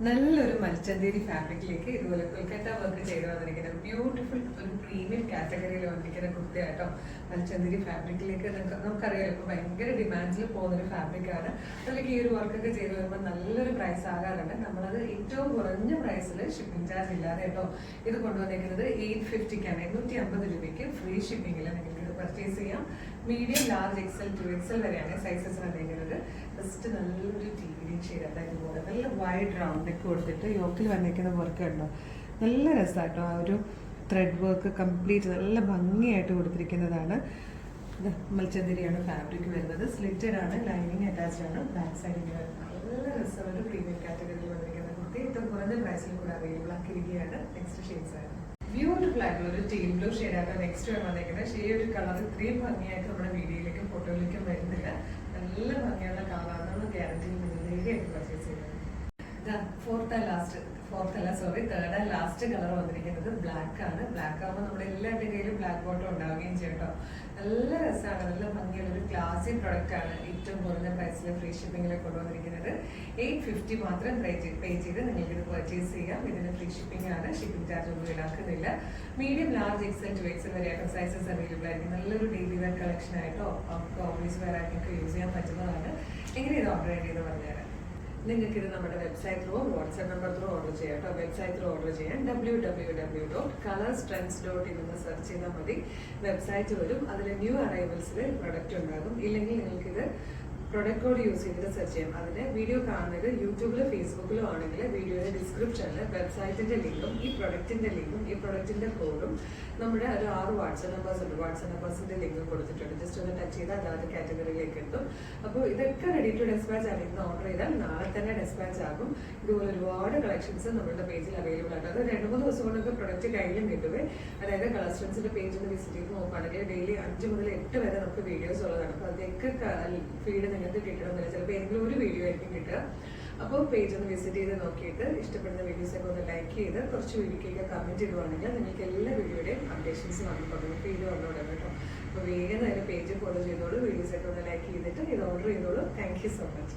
നല്ലൊരു മൽച്ചന്തേരി ഫാബ്രിക്കിലേക്ക് ഇതുപോലെ കൊൽക്കത്ത വർക്ക് ചെയ്ത് വന്നിരിക്കുന്ന ബ്യൂട്ടിഫുൾ ഒരു പ്രീമിയം കാറ്റഗറിയിൽ വന്നിരിക്കുന്ന കുർത്തയാട്ടോ. മൽച്ചന്തേരി ഫാബ്രിക്കിലേക്ക് നമുക്കറിയാം ഇപ്പോൾ ഭയങ്കര ഡിമാൻഡിൽ പോകുന്നൊരു ഫാബ്രിക്കാണ്. അതിലേക്ക് ഈ ഒരു വർക്കൊക്കെ ചെയ്ത് വരുമ്പോൾ നല്ലൊരു പ്രൈസ് ആകാറുണ്ട്. നമ്മളത് ഏറ്റവും കുറഞ്ഞ പ്രൈസിൽ ഷിപ്പിംഗ് ചാർജ് ഇല്ലാതെ കേട്ടോ ഇത് കൊണ്ടുവന്നിരിക്കുന്നത് 850 850 രൂപയ്ക്ക് ഫ്രീ ഷിപ്പിംഗിൽ നിങ്ങൾക്ക് ഇത് പർച്ചേസ് ചെയ്യാം. മീഡിയം, ലാർജ്, എക്സൽ, 2XL വരെയാണ് സൈസസ് വന്നിരിക്കുന്നത്. ജസ്റ്റ് നല്ലൊരു ടീ ഷെയ്ഡ് ഇതുപോലെ നല്ല വൈഡ് റൗണ്ട് ഒക്കെ കൊടുത്തിട്ട് യോക്കിൽ വന്നിരിക്കുന്ന വർക്ക് ഉണ്ടോ, നല്ല രസമായിട്ടോ. ആ ഒരു ത്രെഡ് വർക്ക് കംപ്ലീറ്റ് നല്ല ഭംഗിയായിട്ട് കൊടുത്തിരിക്കുന്നതാണ്. മൽച്ചന്തേരിയാണ് ഫാബ്രിക് വരുന്നത്. സ്ലിറ്റഡ് ആണ്, ലൈനിങ് അറ്റാച്ച്ഡ് ആണ്, ബാക്ക് സൈഡിൽ നല്ല രസമുള്ള പ്രീമിയം കാറ്റഗറിയിൽ വന്നിരിക്കുന്ന കുർത്തി ഏറ്റവും കുറഞ്ഞ പ്രൈസിൽ കൂടെ അവൈലബിൾ ആക്കിയിരിക്കുകയാണ്. നെക്സ്റ്റ് ഷെയ്ഡ്സ് ആണ് ബ്യൂട്ടിഫുൾ ആയിട്ടുള്ള ഒരു ടീം ബ്ലൂ ഷെയ്ഡാണ് നെക്സ്റ്റ് വന്നിരിക്കുന്നത്. ഷെയ്ഡ് ഒരു കളർ ഇത്രയും ഭംഗിയായിട്ട് നമ്മുടെ വീഡിയോയിലേക്കും ഫോട്ടോയിലേക്കും വരുന്നില്ല. നല്ല ഭംഗിയുള്ള കളറാണ്, ഗ്യാരണ്ടി ധൈര്യമായിട്ട് പർച്ചേസ് ചെയ്യുന്നത്. തേർഡ് ആൻഡ് ലാസ്റ്റ് കളർ വന്നിരിക്കുന്നത് ബ്ലാക്ക് ആണ്. ബ്ലാക്ക് ആകുമ്പോൾ നമ്മുടെ എല്ലാവരുടെ കയ്യിലും ബ്ലാക്ക് ബോട്ടം ഉണ്ടാവുകയും ചെയ്യും കേട്ടോ. നല്ല രസമാണ്, നല്ല ഭംഗിയുള്ള ഒരു ക്ലാസി പ്രൊഡക്റ്റ് ആണ്. ഏറ്റവും കുറഞ്ഞ പ്രൈസിൽ ഫ്രീ ഷിപ്പിംഗിൽ കൊണ്ടുവന്നിരിക്കുന്നത് 850 മാത്രം പേ ചെയ്ത് നിങ്ങൾക്ക് ഇത് പർച്ചേസ് ചെയ്യാം. ഇതിന് ഫ്രീ ഷിപ്പിംഗ് ആണ്, ഷിപ്പിംഗ് ചാർജ് ഒന്നും ഈടാക്കുന്നില്ല. മീഡിയം, ലാർജ്, എക്സൽ, 2XL വരെയായിട്ട് സൈസസ് അവൈലബിൾ ആയിരിക്കും. നല്ലൊരു ഡെയിലി വെയർ കളക്ഷൻ ആയിട്ടോ അവർക്ക് ഓഫീസ് വെയർ ആയിട്ടൊക്കെ യൂസ് ചെയ്യാൻ പറ്റുന്നതാണ്. എങ്ങനെ ഇത് ഓർഡർ ചെയ്ത് പറഞ്ഞുതരാം. നിങ്ങൾക്ക് ഇത് നമ്മുടെ website through, WhatsApp number through order ചെയ്യാം കേട്ടോ. വെബ്സൈറ്റ് ത്രൂ ഓർഡർ ചെയ്യാൻ www.colorstrends.in എന്ന് സെർച്ച് ചെയ്താൽ മതി. വെബ്സൈറ്റ് വരും, അതിൽ ന്യൂ അറൈവൽസിൽ പ്രൊഡക്റ്റ് ഉണ്ടാകും. ഇല്ലെങ്കിൽ നിങ്ങൾക്കിത് പ്രൊഡക്റ്റ് കോഡ് യൂസ് ചെയ്തിട്ട് സെർച്ച് ചെയ്യാം. അതിന് വീഡിയോ കാണുന്നത് യൂട്യൂബിലോ ഫേസ്ബുക്കിലോ ആണെങ്കിൽ വീഡിയോയുടെ ഡിസ്ക്രിപ്ഷനിൽ വെബ്സൈറ്റിന്റെ ലിങ്കും ഈ പ്രൊഡക്റ്റിന്റെ ലിങ്കും ഈ പ്രൊഡക്റ്റിന്റെ കോഡും നമ്മുടെ ഒരു 6 വാട്സ്ആപ്പ് നമ്പേഴ്സ് ഉണ്ട്. വാട്സ്ആപ്പ് നമ്പേഴ്സിന്റെ ലിങ്കും കൊടുത്തിട്ടുണ്ട്. ജസ്റ്റ് ഒന്ന് ടച്ച് ചെയ്താൽ അതാത് കാറ്റഗറിയിലേക്ക് എത്തും. അപ്പോൾ ഇതൊക്കെ റെഡി ടു ഡെസ്പാച്ച് ആണ്. ഇന്ന് ഓർഡർ ചെയ്താൽ നാളെ തന്നെ ഡെസ്പാച്ച് ആകും. ഇതുപോലെ ഒരുപാട് കളക്ഷൻസ് നമ്മുടെ പേജിൽ അവൈലബിൾ ആണ്. അത് 2-3 ദിവസം കൊണ്ടൊക്കെ പ്രൊഡക്റ്റ് കയ്യിലും കിട്ടുവേ. അതായത് കളർസ്റ്റൻസിന്റെ പേജ് ഒന്ന് വിസിറ്റ് ചെയ്ത് നോക്കുകയാണെങ്കിൽ ഡെയിലി 5 മുതൽ 8 വരെ നമുക്ക് വീഡിയോസ് ഉള്ളതാണ്. അപ്പോൾ അതൊക്കെ ഫീഡ് നിങ്ങൾക്ക് കിട്ടണമെന്നില്ല, ചിലപ്പോൾ ഏതെങ്കിലും ഒരു വീഡിയോ ആയിരിക്കും കിട്ടുക. അപ്പോൾ പേജ് ഒന്ന് വിസിറ്റ് ചെയ്ത് നോക്കിയിട്ട് ഇഷ്ടപ്പെടുന്ന വീഡിയോസൊക്കെ ഒന്ന് ലൈക്ക് ചെയ്ത് കുറച്ച് വീഡിയോക്കൊക്കെ കമൻറ്റ് ചെയ്യുവാണെങ്കിൽ നിങ്ങൾക്ക് എല്ലാ വീഡിയോയുടെയും അപ്ഡേഷൻസ് വന്നിട്ടുണ്ട്, ഫീഡ് വന്നോടെ കേട്ടോ. അപ്പോൾ വേഗം തന്നെ പേജ് ഫോളോ ചെയ്തോളൂ, വീഡിയോസൊക്കെ ഒന്ന് ലൈക്ക് ചെയ്തിട്ട് ഇത് ഓർഡർ ചെയ്തോളൂ. Thank you so much.